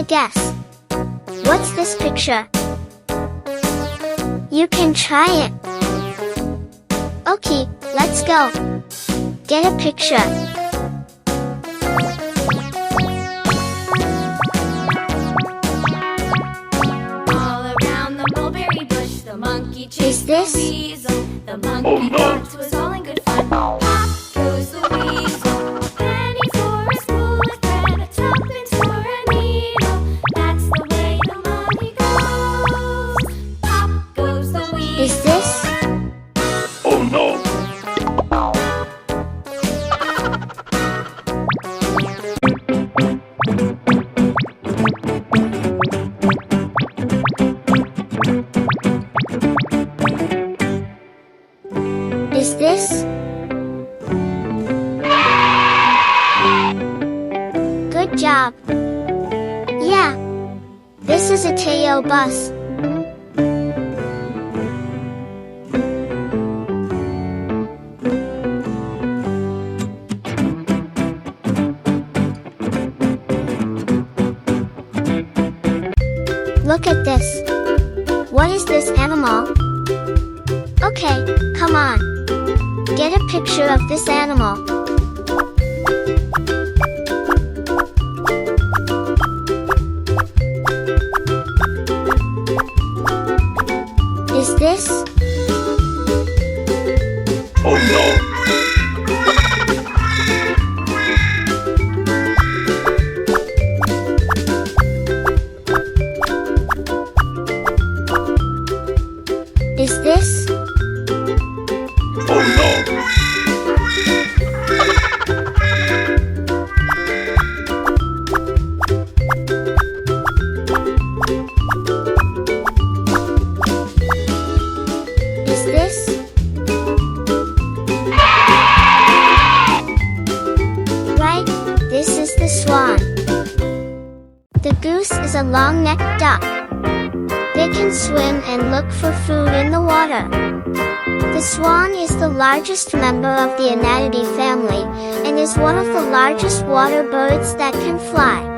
a guess. What's this picture? You can try it. Okay, let's go. Get a picture. All around the mulberry bush, the monkey chased this? the weasel. The monkey thought it was all in good fun. Pop goes the weasel. A penny for a spool of thread, a tuppence for a needle. That's the way the money goes. Pop goes the weasel. Is this? Oh no! Is this? Good job. Yeah. This is a Teo bus. Look at this. What is this animal? Okay, come on. Get a picture of this animal. Is this? Oh no! Is this? Oh no! Is this? Right, this is the swan. The goose is a long-necked duck. They can swim and look for food in the water. The swan is the largest member of the Anatidae family and is one of the largest water birds that can fly.